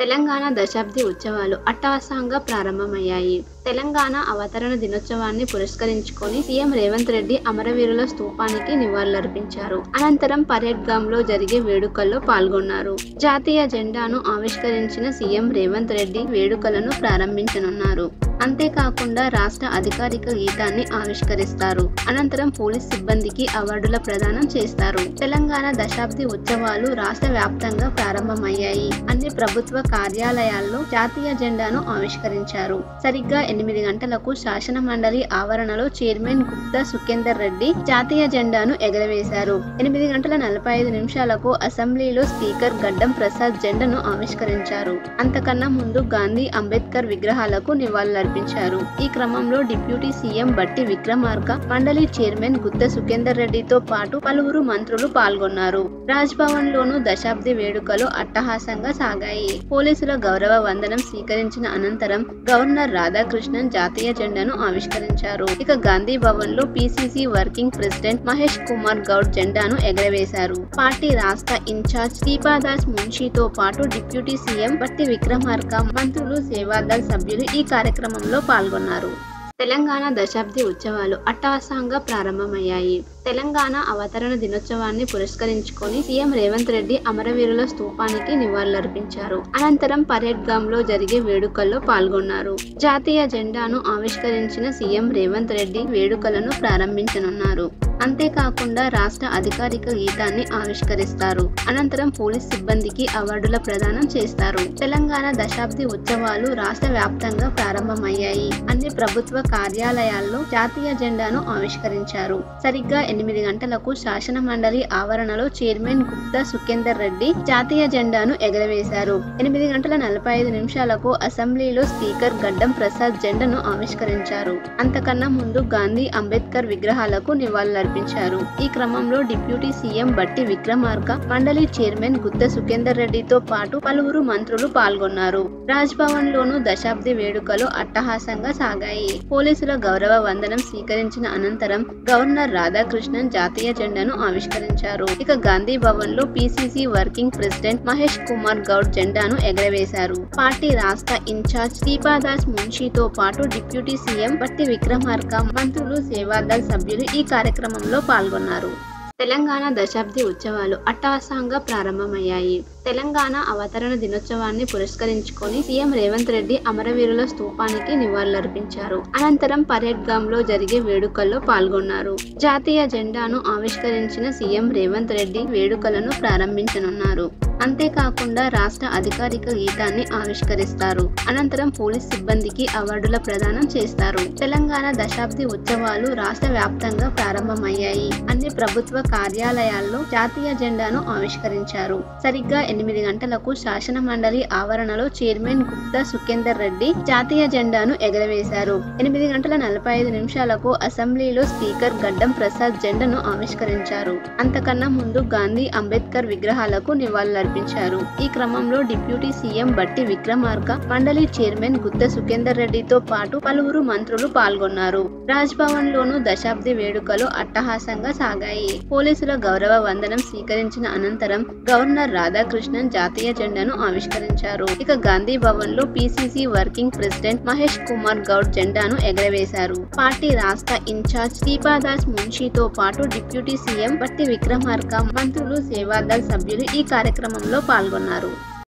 తెలంగాణ దశాబ్ది ఉత్సవాలు అట్టహాసంగా ప్రారంభమయ్యాయి. తెలంగాణ అవతరణ దినోత్సవాన్ని పురస్కరించుకొని సీఎం రేవంత్ రెడ్డి అమరవీరుల స్తూపానికి నివాళులర్పించారు. అనంతరం పరేడ్ గ్రౌండ్ లో జరిగే వేడుకల్లో పాల్గొన్నారు. జాతీయ జెండాను ఆవిష్కరించిన సీఎం రేవంత్ రెడ్డి వేడుకలను ప్రారంభించనున్నారు. అంతేకాకుండా రాష్ట్ర అధికారిక గీతాన్ని ఆవిష్కరిస్తారు. అనంతరం పోలీస్ సిబ్బందికి అవార్డుల ప్రదానం చేస్తారు. తెలంగాణ దశాబ్ది ఉత్సవాలు రాష్ట్ర వ్యాప్తంగా ప్రారంభమయ్యాయి. అన్ని ప్రభుత్వ కార్యాలయాల్లో జాతీయ జెండాను ఆవిష్కరించారు. సరిగ్గా 8 గంటలకు శాసన మండలి ఆవరణలో చైర్మన్ గుత్తా సుఖేందర్ రెడ్డి జాతీయ జెండాను ఎగరవేశారు. 8:45 అసెంబ్లీలో స్పీకర్ గడ్డం ప్రసాద్ జెండాను ఆవిష్కరించారు. అంతకన్నా ముందు గాంధీ, అంబేద్కర్ విగ్రహాలకు నివాళులర్పించారు. ఈ క్రమంలో డిప్యూటీ సీఎం బట్టి విక్రమార్క, మండలి చైర్మన్ గుత్తా సుఖేందర్ రెడ్డితో పాటు పలువురు మంత్రులు పాల్గొన్నారు. రాజ్ భవన్ లోను దశాబ్ది వేడుకలు అట్టహాసంగా సాగాయి. పోలీసుల గౌరవ వందనం స్వీకరించిన అనంతరం గవర్నర్ రాధాకృష్ణన్ జాతీయ జెండాను ఆవిష్కరించారు. ఇక గాంధీ భవన్ లో PCC working president Mahesh Kumar Goud జెండాను ఎగరవేశారు. పార్టీ రాష్ట్ర ఇన్ఛార్జ్ దీపాదాస్ మున్షితో పాటు డిప్యూటీ సీఎం బట్టి విక్రమార్క, మంత్రులు, సేవాదళ్ సభ్యులు ఈ కార్యక్రమంలో పాల్గొన్నారు. తెలంగాణ దశాబ్ది ఉత్సవాలు అట్టహాసంగా ప్రారంభమయ్యాయి. తెలంగాణ అవతరణ దినోత్సవాన్ని పురస్కరించుకొని సీఎం రేవంత్ రెడ్డి అమరవీరుల స్తూపానికి నివాళులర్పించారు. అనంతరం పరేడ్ గ్రౌండ్ లో జరిగే వేడుకల్లో పాల్గొన్నారు. జాతీయ జెండాను ఆవిష్కరించిన సీఎం రేవంత్ రెడ్డి వేడుకలను ప్రారంభించనున్నారు. అంతేకాకుండా రాష్ట్ర అధికారిక గీతాన్ని ఆవిష్కరిస్తారు. అనంతరం పోలీస్ సిబ్బందికి అవార్డుల ప్రదానం చేస్తారు. తెలంగాణ దశాబ్ది ఉత్సవాలు రాష్ట్ర వ్యాప్తంగా ప్రారంభమయ్యాయి. అన్ని ప్రభుత్వ కార్యాలయాల్లో జాతీయ జెండాను ఆవిష్కరించారు. సరిగ్గా 8 గంటలకు శాసన మండలి ఆవరణలో చైర్మన్ గుత్తా సుఖేందర్ రెడ్డి జాతీయ జెండాను ఎగరవేశారు. 8:45 అసెంబ్లీలో స్పీకర్ గడ్డం ప్రసాద్ జెండాను ఆవిష్కరించారు. అంతకన్నా ముందు గాంధీ, అంబేద్కర్ విగ్రహాలకు నివాళులర్పించారు. ఈ క్రమంలో డిప్యూటీ సీఎం బట్టి విక్రమార్క, మండలి చైర్మన్ గుత్తా సుఖేందర్ రెడ్డితో పాటు పలువురు మంత్రులు పాల్గొన్నారు. రాజ్ భవన్ లోను దశాబ్ది వేడుకలు అట్టహాసంగా సాగాయి. పోలీసుల గౌరవ వందనం స్వీకరించిన అనంతరం గవర్నర్ రాధాకృష్ణన్ జాతీయ జెండాను ఆవిష్కరించారు. ఇక గాంధీ భవన్ లో PCC working president Mahesh Kumar Goud జెండాను ఎగరవేశారు. పార్టీ రాష్ట్ర ఇన్ఛార్జ్ దీపాదాస్ మున్షితో పాటు డిప్యూటీ సీఎం బట్టి విక్రమార్క, మంత్రులు, సేవాదళ్ సభ్యులు ఈ కార్యక్రమంలో పాల్గొన్నారు. తెలంగాణ దశాబ్ది ఉత్సవాలు అట్టహాసంగా ప్రారంభమయ్యాయి. తెలంగాణ అవతరణ దినోత్సవాన్ని పురస్కరించుకొని సీఎం రేవంత్ రెడ్డి అమరవీరుల స్తూపానికి నివాళులర్పించారు. అనంతరం పరేడ్ గ్రౌండ్ లో జరిగే వేడుకల్లో పాల్గొన్నారు. జాతీయ జెండాను ఆవిష్కరించిన సీఎం రేవంత్ రెడ్డి వేడుకలను ప్రారంభించనున్నారు. అంతేకాకుండా రాష్ట్ర అధికారిక గీతాన్ని ఆవిష్కరిస్తారు. అనంతరం పోలీస్ సిబ్బందికి అవార్డుల ప్రదానం చేస్తారు. తెలంగాణ దశాబ్ది ఉత్సవాలు రాష్ట్ర వ్యాప్తంగా ప్రారంభమయ్యాయి. అన్ని ప్రభుత్వ కార్యాలయాల్లో జాతీయ జెండాను ఆవిష్కరించారు. సరిగ్గా 8 గంటలకు శాసన మండలి ఆవరణలో చైర్మన్ గుత్తా సుఖేందర్ రెడ్డి జాతీయ జెండాను ఎగరవేశారు. 8:45 అసెంబ్లీలో స్పీకర్ గడ్డం ప్రసాద్ జెండాను ఆవిష్కరించారు. అంతకన్నా ముందు గాంధీ, అంబేద్కర్ విగ్రహాలకు నివాళులర్పించారు. ఈ క్రమంలో డిప్యూటీ సీఎం బట్టి విక్రమార్క, మండలి చైర్మన్ గుత్తా సుఖేందర్ రెడ్డితో పాటు పలువురు మంత్రులు పాల్గొన్నారు. రాజ్ భవన్ లోను దశాబ్ది వేడుకలు అట్టహాసంగా సాగాయి. పోలీసుల గౌరవ వందనం స్వీకరించిన అనంతరం గవర్నర్ రాధాకృష్ణన్ జాతీయ జెండాను ఆవిష్కరించారు. ఇక గాంధీ భవన్ లో PCC working president Mahesh Kumar Goud జెండాను ఎగరవేశారు. పార్టీ రాష్ట్ర ఇన్ఛార్జ్ దీపాదాస్ మున్షితో పాటు డిప్యూటీ సీఎం బట్టి విక్రమార్క, మంత్రులు, సేవాదళ్ సభ్యులు ఈ కార్యక్రమంలో పాల్గొన్నారు.